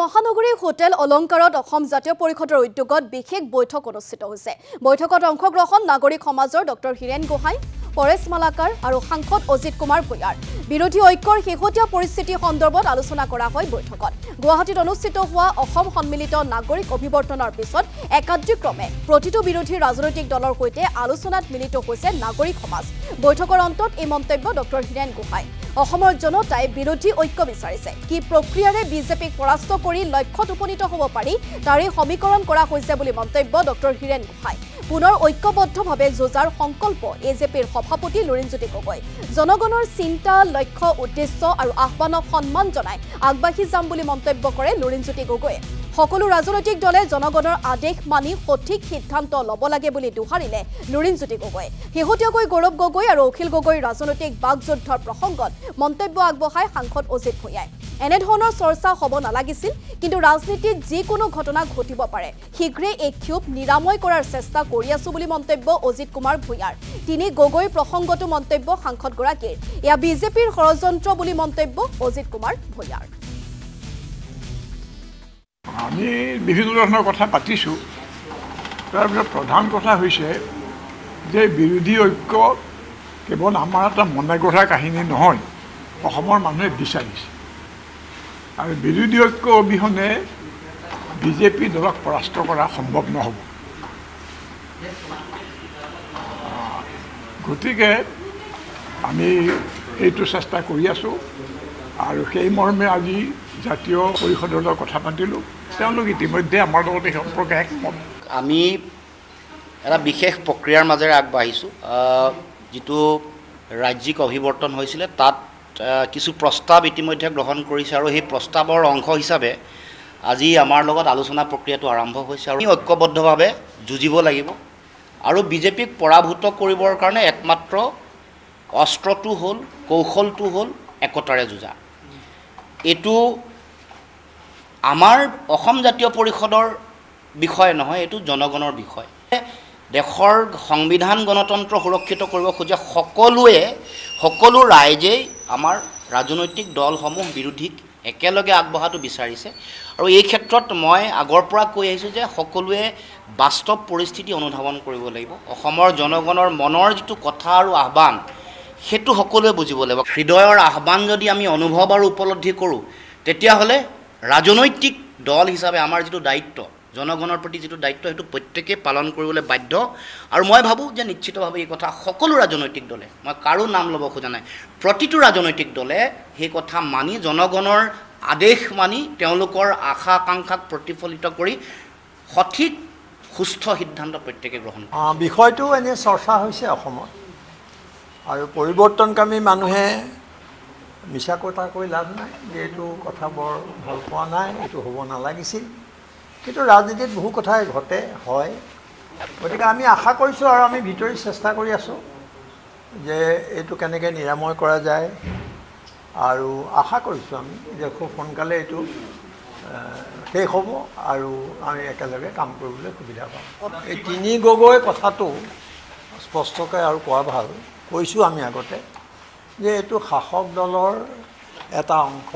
মহানগৰী হোটেল অলংকাৰত অসম জাতীয় পৰিষদৰ উদ্যোগত বিশেষ বৈঠক অনুষ্ঠিত হৈছে। বৈঠকত অংশগ্ৰহণ নাগৰিক সমাজৰ ডক্টৰ হিৰেণ গোহাঁই, পৰেশ মালাকাৰ আৰু সাংসদ অজিত কুমাৰ ভূঞাৰ। বিৰোধী ঐক্যৰ শেহতীয়া পৰিস্থিতি সন্দৰ্ভত আলোচনা কৰা হয় বৈঠকত। গুৱাহাটীত অনুষ্ঠিত হোৱা অসম সন্মিলিত নাগৰিক অভিৱৰ্তনৰ পিছত একাধিক্ৰমে প্ৰতিটো বিৰোধী ৰাজনৈতিক দলৰ সৈতে আলোচনাত মিলিত হৈছে নাগৰিক সমাজ। বৈঠকৰ অন্তত এই মন্তব্য ডক্টৰ হিৰেণ গোহাঁই। অসমৰ জনতাই বিৰোধী ঐক্য বিচাৰিছে। কি প্ৰক্ৰিয়াৰে বিজেপিক পৰাস্ত কৰি লক্ষ্যত উপনীত হ'ব পাৰি তাৰে সমীকৰণ কৰা হৈছে বুলি মন্তব্য ডক্টৰ হিৰেণ গোহাঁই। পুনৰ ঐক্যবদ্ধভাৱে যুঁজাৰ সংকল্প এজেপিৰ সভাপতি লুৰিণজ্যোতি গগৈ। জনগণৰ চিন্তা, লক্ষ্য, উদ্দেশ্য আৰু আহ্বানক সন্মান জনাই আগবাঢ়ি যাম বুলি মন্তব্য কৰে লুৰিণজ্যোতি গগৈয়ে। সকলো ৰাজনৈতিক দলে জনগণৰ আদেশ মানি সঠিক সিদ্ধান্ত ল'ব লাগে বুলি দোহাৰিলে লুৰিণজ্যোতি গগৈয়ে। শেহতীয়াকৈ গৌৰৱ গগৈ আৰু অখিল গগৈৰ ৰাজনৈতিক বাকযুদ্ধৰ প্ৰসংগত মন্তব্য আগবঢ়ায় সাংসদ অজিত ভূঞাই। এনেধৰণৰ চৰ্চা হ'ব নালাগিছিল, কিন্তু ৰাজনীতিত যিকোনো ঘটনা ঘটিব পাৰে। শীঘ্ৰেই এই ক্ষোভ নিৰাময় কৰাৰ চেষ্টা কৰি আছো বুলি মন্তব্য অজিত কুমাৰ ভূঞাৰ। তিনি গগৈৰ প্ৰসংগতো মন্তব্য সাংসদগৰাকীৰ। এয়া বিজেপিৰ ষড়যন্ত্ৰ বুলি মন্তব্য অজিত কুমাৰ ভূঞাৰ। আমি বিভিন্ন ধৰণৰ কথা পাতিছোঁ। তাৰপিছত প্ৰধান কথা হৈছে যে বিৰোধী ঐক্য কেৱল আমাৰ এটা মনে গঢ়া কাহিনী নহয়, অসমৰ মানুহে বিচাৰিছে। আৰু বিৰোধী ঐক্য অবিহনে বিজেপি দলক পৰাস্ত কৰা সম্ভৱ নহ'ব। গতিকে আমি এইটো চেষ্টা কৰি আছোঁ আৰু সেই মৰ্মে আজি জাতীয় পৰিষদৰ লগত কথা পাতিলোঁ। তেওঁলোক ইতিমধ্যে আমাৰ লগত এই সম্পৰ্কে একমত। আমি এটা বিশেষ প্ৰক্ৰিয়াৰ মাজেৰে আগবাঢ়িছোঁ। যিটো ৰাজ্যিক অভিৱৰ্তন হৈছিলে তাত কিছু প্ৰস্তাৱ ইতিমধ্যে গ্ৰহণ কৰিছে আৰু সেই প্ৰস্তাৱৰ অংশ হিচাপে আজি আমাৰ লগত আলোচনা প্ৰক্ৰিয়াটো আৰম্ভ হৈছে। আৰু ঐক্যবদ্ধভাৱে যুঁজিব লাগিব আৰু বিজেপিক পৰাভূত কৰিবৰ কাৰণে একমাত্ৰ অস্ত্ৰটো হ'ল, কৌশলটো হ'ল একতাৰে যুঁজা। এইটো আমাৰ অসম জাতীয় পৰিষদৰ বিষয় নহয়, এইটো জনগণৰ বিষয়। দেশৰ সংবিধান গণতন্ত্ৰ সুৰক্ষিত কৰিব খোজে সকলো ৰাইজেই আমাৰ ৰাজনৈতিক দলসমূহ বিৰোধীক একেলগে আগবঢ়াটো বিচাৰিছে। আৰু এই ক্ষেত্ৰত মই আগৰ পৰা কৈ আহিছোঁ যে সকলোৱে বাস্তৱ পৰিস্থিতি অনুধাৱন কৰিব লাগিব। অসমৰ জনগণৰ মনৰ যিটো কথা আৰু আহ্বান সেইটো সকলোৱে বুজিব লাগিব। হৃদয়ৰ আহ্বান যদি আমি অনুভৱ আৰু উপলব্ধি কৰোঁ, তেতিয়াহ'লে ৰাজনৈতিক দল হিচাপে আমাৰ যিটো দায়িত্ব, জনগণৰ প্ৰতি যিটো দায়িত্ব, সেইটো প্ৰত্যেকেই পালন কৰিবলৈ বাধ্য। আৰু মই ভাবোঁ যে নিশ্চিতভাৱে এই কথা সকলো ৰাজনৈতিক দলে, মই কাৰো নাম ল'ব খোজা নাই, প্ৰতিটো ৰাজনৈতিক দলে সেই কথা মানি, জনগণৰ আদেশ মানি, তেওঁলোকৰ আশা আকাংক্ষাক প্ৰতিফলিত কৰি সঠিক সুস্থ সিদ্ধান্ত প্ৰত্যেকে গ্ৰহণ কৰে। বিষয়টো এনে চৰ্চা হৈছে অসমত, আৰু পৰিৱৰ্তনকামী মানুহে মিছা কথা কৈ লাভ নাই যে এইটো কথা বৰ ভাল পোৱা নাই, এইটো হ'ব নালাগিছিল। কিন্তু ৰাজনীতিত বহু কথাই ঘটে, হয়। গতিকে আমি আশা কৰিছোঁ আৰু আমি ভিতৰি চেষ্টা কৰি আছোঁ যে এইটো কেনেকৈ নিৰাময় কৰা যায়। আৰু আশা কৰিছোঁ আমি যে খুব সোনকালে এইটো শেষ হ'ব আৰু আমি একেলগে কাম কৰিবলৈ সুবিধা পাম। এই তিনি গগৈ কথাটো স্পষ্টকৈ আৰু কোৱা ভাল, কৈছোঁ আমি আগতে যে এইটো শাসক দলৰ এটা অংশ,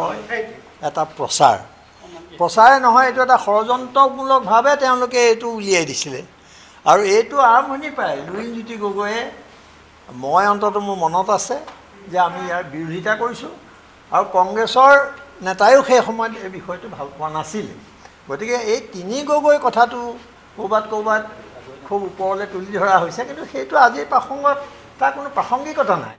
এটা প্ৰচাৰে নহয়, এইটো এটা ষড়যন্ত্ৰমূলকভাৱে তেওঁলোকে এইটো উলিয়াই দিছিলে। আৰু এইটো আৰম্ভণি পায় লুৰিণজ্যোতি গগৈয়ে, মই অন্ততঃ মোৰ মনত আছে যে আমি ইয়াৰ বিৰোধিতা কৰিছোঁ, আৰু কংগ্ৰেছৰ নেতাইও সেই সময়ত এই বিষয়টো ভাল পোৱা নাছিল। গতিকে এই তিনি গগৈ কথাটো ক'ৰবাত খুব ওপৰলৈ তুলি ধৰা হৈছে, কিন্তু সেইটো আজিৰ প্ৰসংগত তাৰ কোনো প্ৰাসংগিকতা নাই।